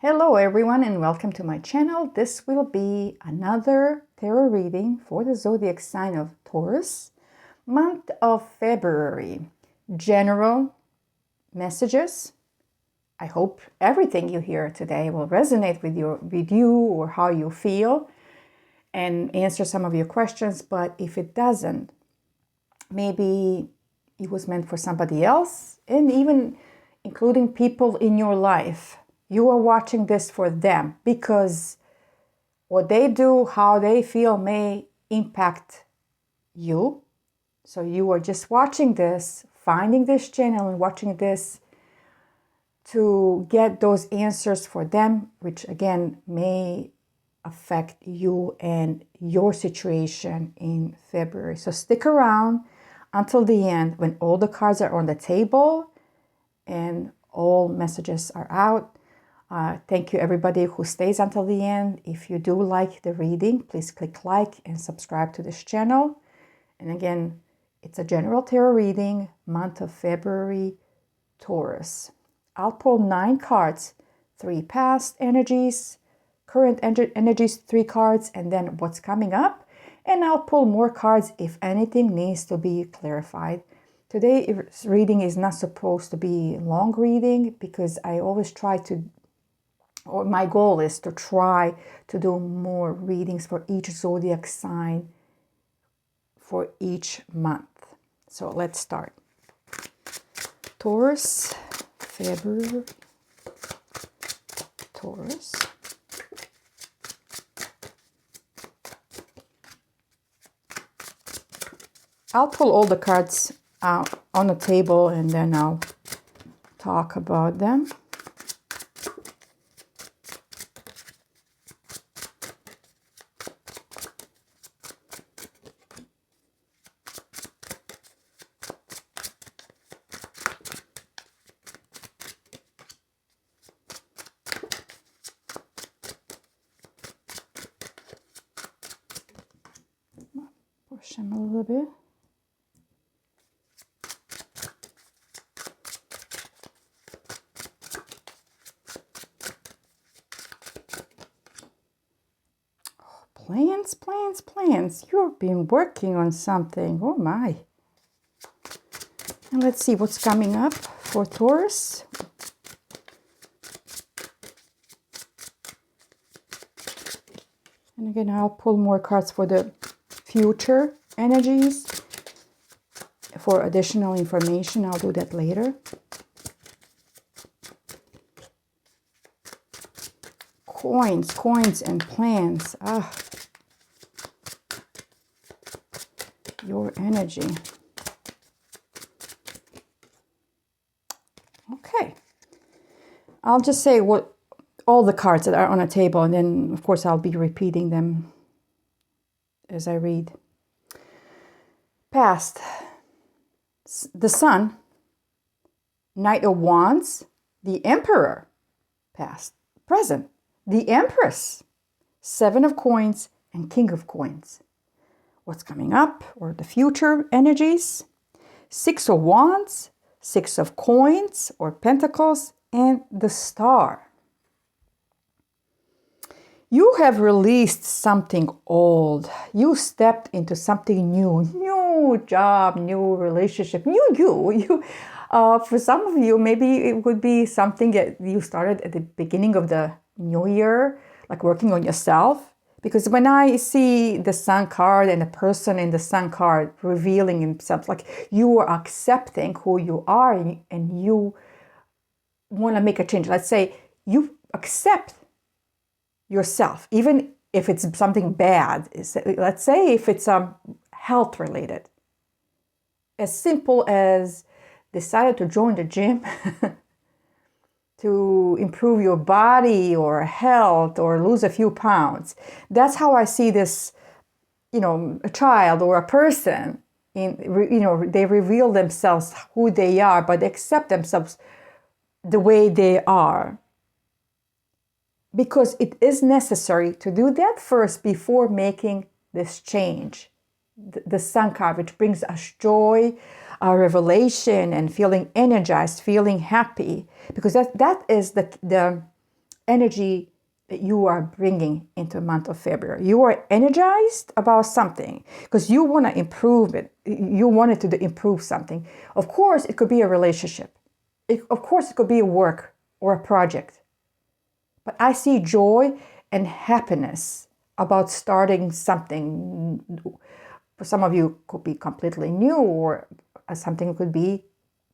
Hello everyone and welcome to my channel. This will be another tarot reading for the zodiac sign of Taurus, month of February. General messages. I hope everything you hear today will resonate with you or how you feel and answer some of your questions. But if it doesn't, maybe it was meant for somebody else, and even including people in your life. You are watching this for them because what they do, how they feel may impact you. So you are just watching this, finding this channel and watching this to get those answers for them, which again may affect you and your situation in February. So stick around until the end when all the cards are on the table and all messages are out. Thank you everybody who stays until the end. If you do like the reading, please click like and subscribe to this channel. And again, it's a general tarot reading, month of February, Taurus. I'll pull 9 cards, 3 past energies, current energies, 3 cards, and then what's coming up. And I'll pull more cards if anything needs to be clarified. Today's reading is not supposed to be a long reading because I always try to, or my goal is to try to do more readings for each zodiac sign for each month. So let's start. Taurus, February, Taurus. I'll pull all the cards out on the table and then I'll talk about them. Push them a little bit. Plans. You've been working on something. Oh my. And let's see what's coming up for Taurus. And again, I'll pull more cards for the future energies. For additional information, I'll do that later. Coins and plans. Your energy. Okay. I'll just say what all the cards that are on a table, and then of course I'll be repeating them as I read. Past. The Sun. Knight of Wands. The Emperor. Past. Present. The Empress. 7 of Coins and King of Coins. What's coming up or the future energies. 6 of Wands, 6 of Coins or Pentacles, and the Star. You have released something old. You stepped into something new. New job, new relationship, new you. For some of you, maybe it would be something that you started at the beginning of the new year, like working on yourself. Because when I see the Sun card and the person in the Sun card revealing themselves, like you are accepting who you are and you want to make a change. Let's say you accept yourself, even if it's something bad. Let's say if it's health related. As simple as decided to join the gym to improve your body or health or lose a few pounds. That's how I see this, a child or a person. They reveal themselves who they are, but they accept themselves the way they are. Because it is necessary to do that first before making this change. The Sun card, which brings us joy, a revelation, and feeling energized, feeling happy, because that is the energy that you are bringing into the month of February. You are energized about something because you want to improve it. You wanted to improve something. Of course, it could be a relationship. Of course, it could be a work or a project. But I see joy and happiness about starting something. For some of you, it could be completely new, or something could be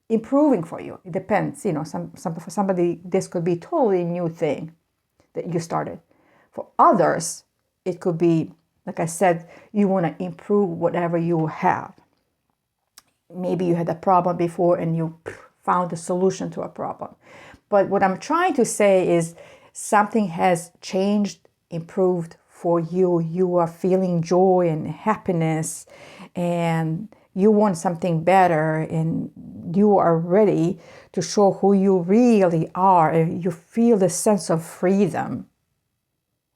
improving for you. It depends. For somebody, this could be totally new thing that you started. For others, it could be, like I said, you want to improve whatever you have. Maybe you had a problem before and you found a solution to a problem. But what I'm trying to say is something has changed, improved for you. You are feeling joy and happiness, and you want something better, and you are ready to show who you really are. You feel the sense of freedom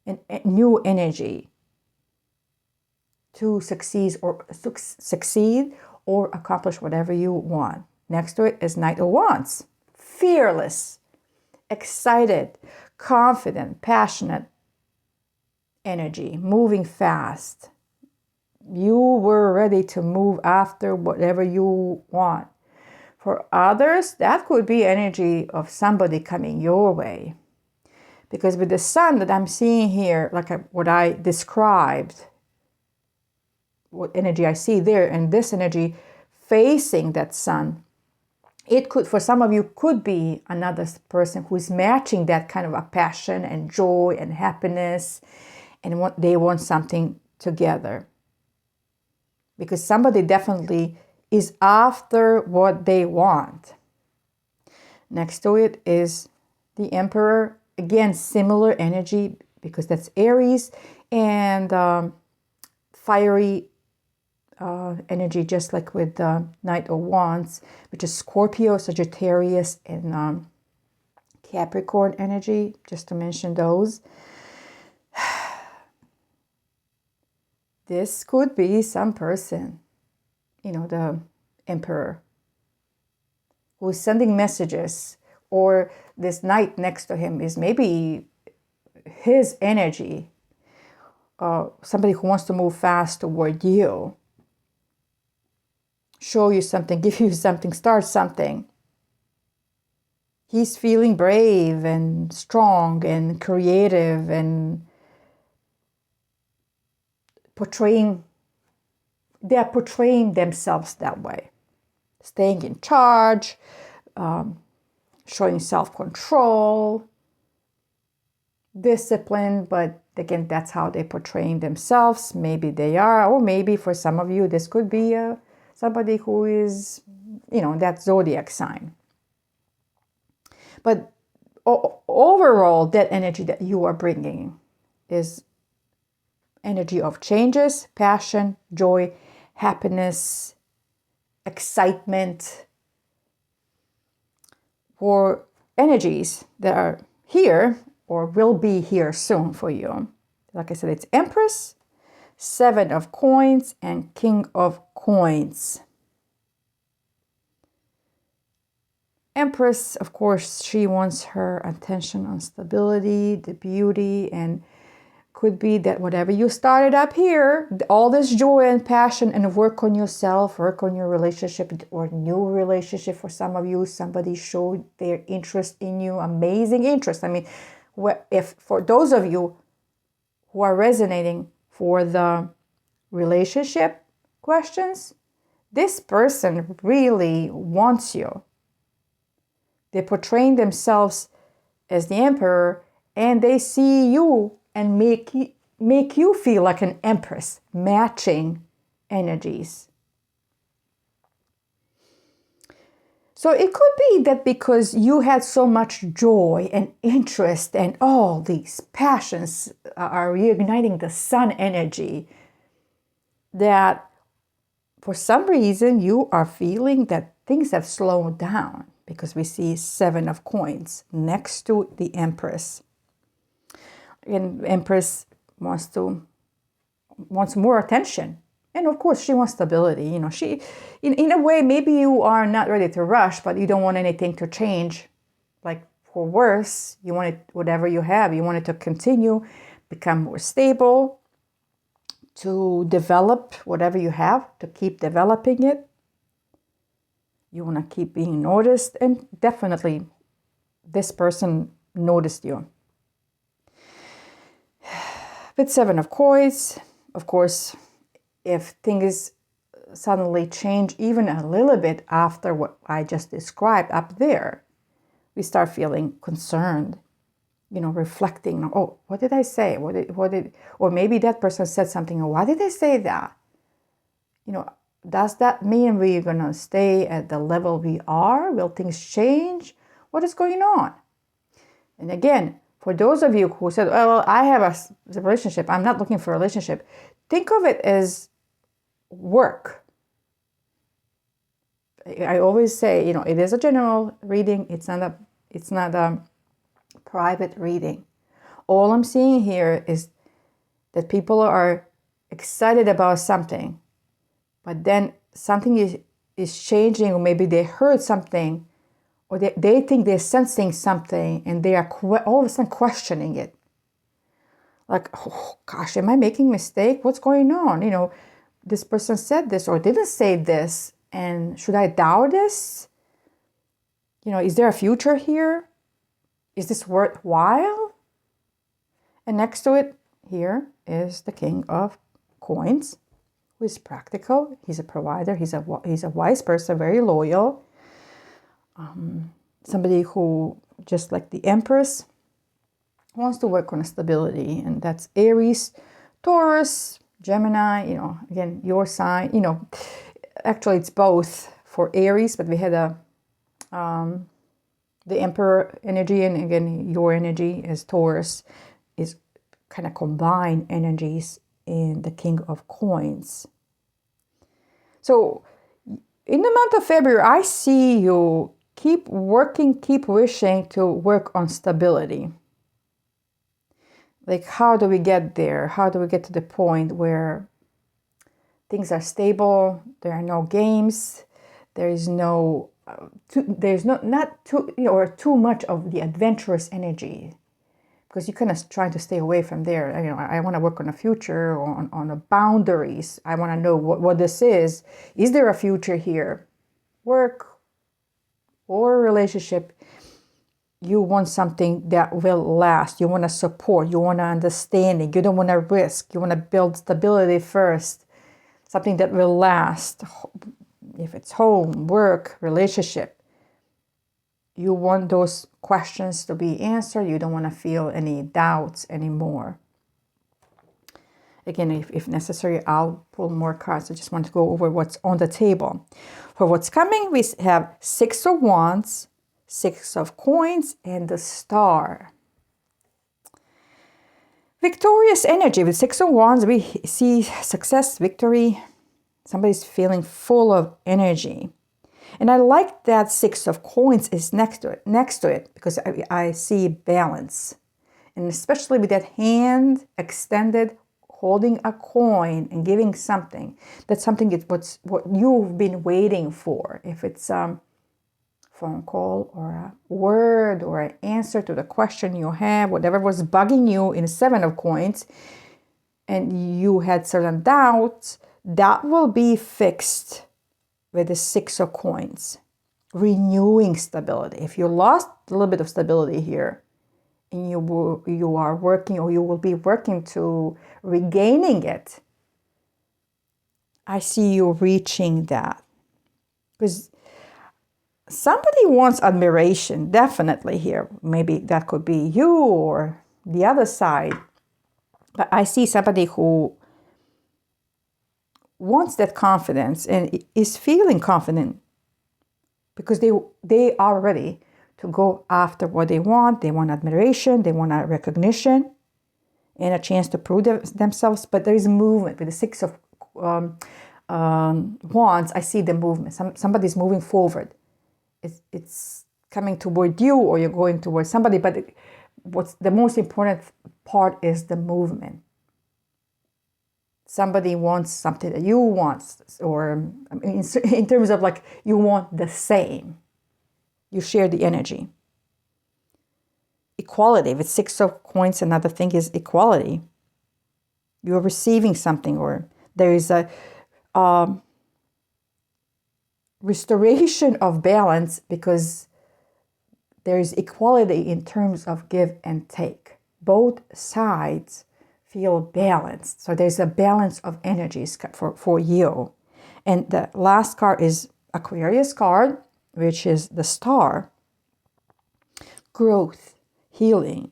and new energy to succeed or accomplish whatever you want. Next to it is Knight of Wands. Fearless, excited, confident, passionate energy, moving fast. You were ready to move after whatever you want. For others, that could be energy of somebody coming your way. Because with the sun that I'm seeing here, like what I described, what energy I see there, and this energy facing that sun, it could, for some of you, could be another person who's matching that kind of a passion and joy and happiness, and they want something together. Because somebody definitely is after what they want. Next to it is the Emperor. Again, similar energy, because that's Aries, and fiery energy, just like with the Knight of Wands, which is Scorpio, Sagittarius, and Capricorn energy, just to mention those. This could be some person, the Emperor, who is sending messages, or this Knight next to him is maybe his energy, somebody who wants to move fast toward you, show you something, give you something, start something. He's feeling brave and strong and creative and they're portraying themselves that way. Staying in charge, showing self-control, discipline, but again, that's how they're portraying themselves. Maybe they are, or maybe for some of you, this could be somebody who is, that zodiac sign. But overall, that energy that you are bringing is energy of changes, passion, joy, happiness, excitement, for energies that are here or will be here soon for you. Like I said, it's Empress, Seven of Coins, and King of Coins. Empress, of course, she wants her attention on stability, the beauty, and could be that whatever you started up here, all this joy and passion, and work on yourself, work on your relationship or new relationship. For some of you, somebody showed their interest in you, amazing interest. I mean, if for those of you who are resonating for the relationship questions, this person really wants you. They're portraying themselves as the Emperor, and they see you and make you feel like an Empress, matching energies. So it could be that because you had so much joy and interest and all these passions are reigniting the sun energy, that for some reason you are feeling that things have slowed down, because we see Seven of Coins next to the Empress. And Empress wants more attention, and of course she wants stability. She, in a way, maybe you are not ready to rush, but you don't want anything to change, like or worse, you want it, whatever you have, you want it to continue, become more stable, to develop whatever you have, to keep developing it. You want to keep being noticed, and definitely this person noticed you. With Seven of Coins, of course, if things suddenly change even a little bit after what I just described up there, we start feeling concerned, reflecting, oh, what did I say? Or maybe that person said something, why did they say that? Does that mean we're going to stay at the level we are? Will things change? What is going on? And again, for those of you who said, well, I have a relationship, I'm not looking for a relationship, think of it as work. I always say, it is a general reading. It's not a private reading. All I'm seeing here is that people are excited about something, but then something is changing, or maybe they heard something, or they think they're sensing something, and they are all of a sudden questioning it. Like, oh gosh, am I making a mistake? What's going on? This person said this or didn't say this, and should I doubt this? Is there a future here? Is this worthwhile? And next to it here is the King of Coins, who is practical. He's a provider. He's a wise person, very loyal. Somebody who, just like the Empress, wants to work on stability. And that's Aries, Taurus, Gemini, again, your sign. Actually, it's both for Aries, but we had the Emperor energy, and again, your energy as Taurus is kind of combined energies in the King of Coins. So in the month of February, I see you keep working, keep wishing to work on stability. Like, how do we get there? How do we get to the point where things are stable? There are no games. There's not too much of the adventurous energy, because you're kind of trying to stay away from there. I want to work on a future, or on the boundaries. I want to know what this is. Is there a future here? Work or relationship. You want something that will last. You want to support. You want to understanding. You don't want to risk. You want to build stability first. Something that will last. If it's home, work, relationship, you want those questions to be answered. You don't want to feel any doubts anymore. Again, if necessary, I'll pull more cards. I just want to go over what's on the table. For what's coming, we have Six of Wands, Six of Coins, and the Star. Victorious energy. With Six of Wands, we see success, victory. Somebody's feeling full of energy. And I like that Six of Coins is next to it because I see balance. And especially with that hand extended, holding a coin and giving something. That's something what you've been waiting for. If it's a phone call or a word or an answer to the question you have, whatever was bugging you in Seven of Coins, and you had certain doubts, that will be fixed with the Six of Coins. Renewing stability. If you lost a little bit of stability here, and you are working, or you will be working to regaining it, I see you reaching that. Because somebody wants admiration, definitely here. Maybe that could be you or the other side. But I see somebody who wants that confidence and is feeling confident because they are ready to go after what they want. They want admiration, they want a recognition and a chance to prove themselves. But there is movement. With the Six of Wands, I see the movement. Somebody's moving forward. It's coming toward you, or you're going towards somebody. But what's the most important part is the movement. Somebody wants something that you want, or in terms of like you want the same. You share the energy. equality. With 6 of coins, another thing is equality. You're receiving something, or there is a restoration of balance because there is equality in terms of give and take. Both sides feel balanced. So there's a balance of energies for you. And the last card is Aquarius card, which is the Star. Growth, healing,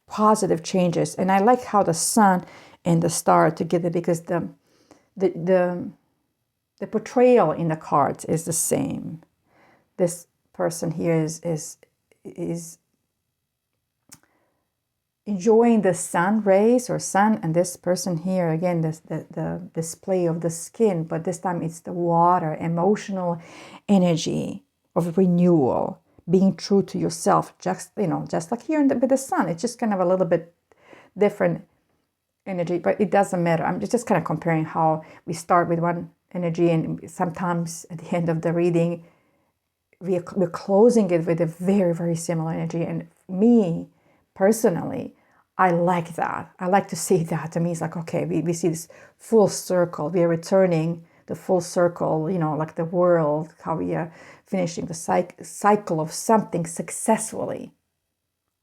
positive changes. And I like how the Sun and the Star are together because the portrayal in the cards is the same. This person here is enjoying the sun rays or sun, and this person here again, the display of the skin, but this time it's the water, emotional energy of renewal, being true to yourself, just like here with the sun. It's just kind of a little bit different energy, but it doesn't matter. I'm just kind of comparing how we start with one energy, and sometimes at the end of the reading we're closing it with a very, very similar energy. And me personally, I like that. I like to see that. To me, it's like, okay, we see this full circle. We are returning the full circle, like the world, how we are finishing the cycle of something successfully.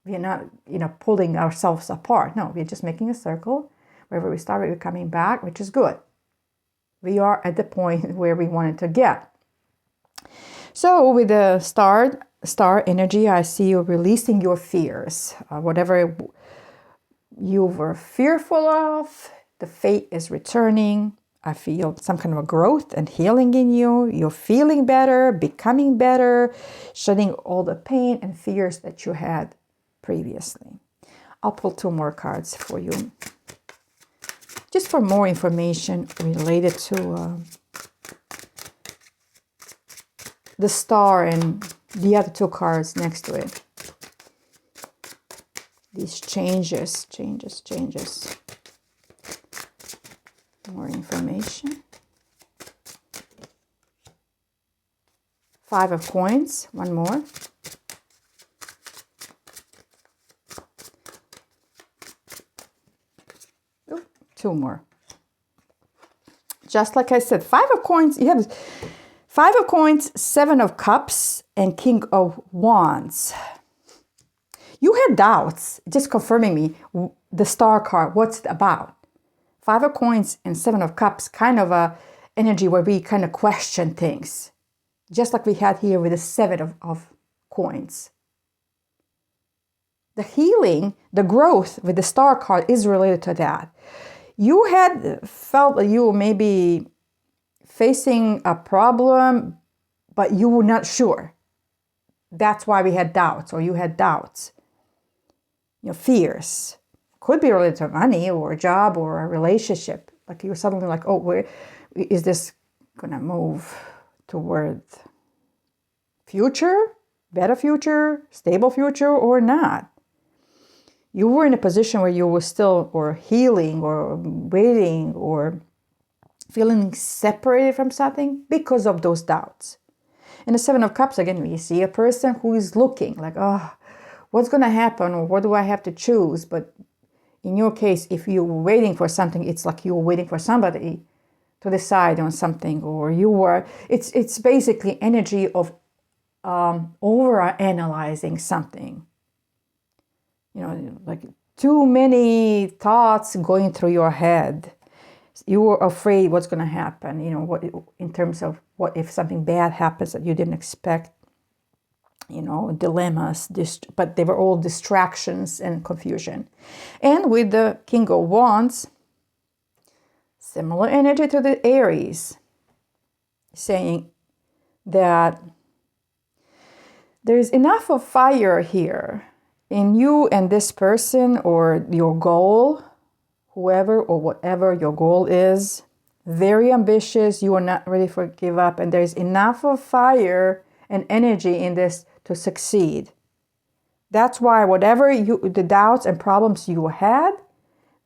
We are not, pulling ourselves apart. No, we're just making a circle. Wherever we started, we're coming back, which is good. We are at the point where we wanted to get. So with the star energy, I see you releasing your fears. Whatever you were fearful of, the fate is returning. I feel some kind of a growth and healing in you. You're feeling better, becoming better, shedding all the pain and fears that you had previously. I'll pull 2 more cards for you, just for more information related to the star and the other 2 cards next to it. These changes. More information. 5 of coins, 1 more. Ooh, 2 more. Just like I said, 5 of coins, you have 5 of coins, 7 of cups, and King of wands. You had doubts, just confirming me, the star card, what's it about? 5 of coins and 7 of cups, kind of a energy where we kind of question things. Just like we had here with the 7 of coins. The healing, the growth with the star card is related to that. You had felt that you were maybe facing a problem, but you were not sure. That's why we had doubts, or you had doubts. Fears. Could be related to money or a job or a relationship. Like you're suddenly like, oh, where is this going to move toward future, better future, stable future, or not? You were in a position where you were still or healing or waiting or feeling separated from something because of those doubts. In the 7 of Cups, again, we see a person who is looking like, oh, what's going to happen, or what do I have to choose? But in your case, if you're waiting for something, it's like you're waiting for somebody to decide on something, or it's basically energy of over-analyzing something. Like too many thoughts going through your head. You were afraid what's going to happen, what in terms of what if something bad happens that you didn't expect, dilemmas, but they were all distractions and confusion. And with the King of Wands, similar energy to the Aries, saying that there's enough of fire here in you and this person, or your goal, whoever or whatever your goal is, very ambitious, you are not ready for give up, and there's enough of fire and energy in this to succeed. That's why whatever the doubts and problems you had,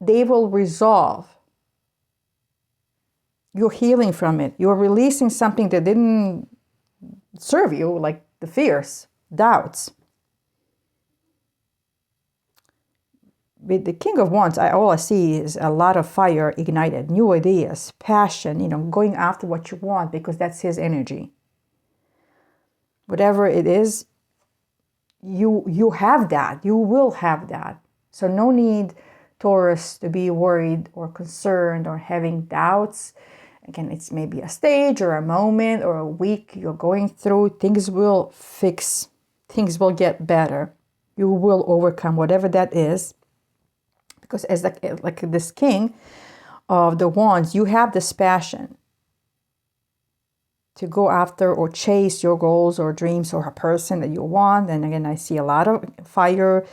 they will resolve. You're healing from it. You're releasing something that didn't serve you, like the fears, doubts. with the King of Wands, all I see is a lot of fire ignited, new ideas, passion, going after what you want, because that's his energy. Whatever it is, you have that. You will have that. So no need, Taurus, to be worried or concerned or having doubts. Again, it's maybe a stage or a moment or a week you're going through. Things will fix. Things will get better. You will overcome whatever that is. Because as like this King of the Wands, you have this passion to go after or chase your goals or dreams or a person that you want. And again, I see a lot of fire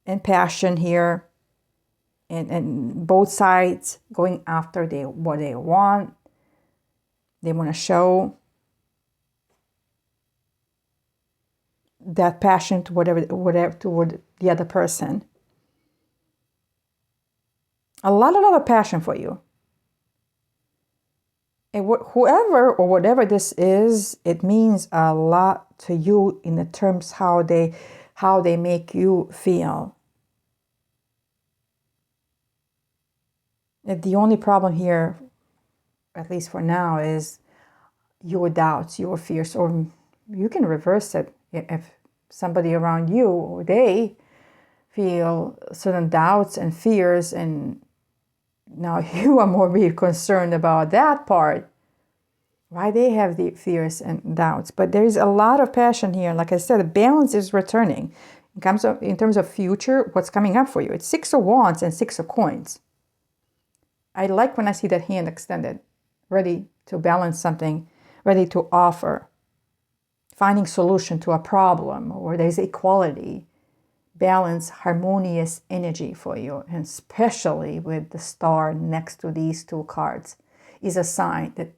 and passion here. And both sides going after what they want. They want to show that passion to whatever toward the other person. A lot of passion for you. And whoever or whatever this is, it means a lot to you in the terms how they make you feel. And the only problem here, at least for now, is your doubts, your fears, or you can reverse it if somebody around you or they feel certain doubts and fears, and now you are more be concerned about that part, why they have the fears and doubts. But there is a lot of passion here. Like I said, the balance is returning. In terms of future, what's coming up for you? It's 6 of Wands and 6 of Coins. I like when I see that hand extended, ready to balance something, ready to offer, finding solution to a problem, or there's equality, balance, harmonious energy for you. And especially with the star next to these two cards is a sign that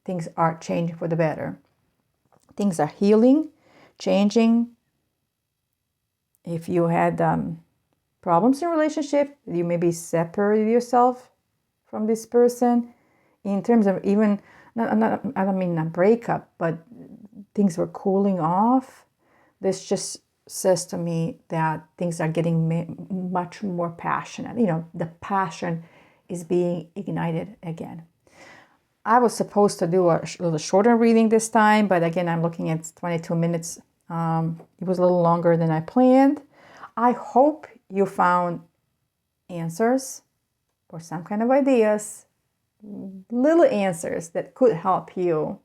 things are changing for the better. Things are healing, changing. If you had problems in relationship, you maybe separated yourself from this person. In terms of even, I don't mean a breakup, but things were cooling off. This just says to me that things are getting much more passionate. The passion is being ignited again. I was supposed to do a little shorter reading this time, but again, I'm looking at 22 minutes. It was a little longer than I planned. I hope you found answers or some kind of ideas, little answers that could help you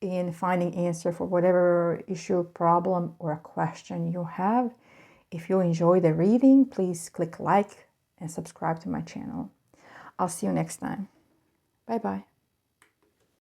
in finding answer for whatever issue, problem, or question you have. If you enjoy the reading, please click like and subscribe to my channel. I'll see you next time. Bye-bye.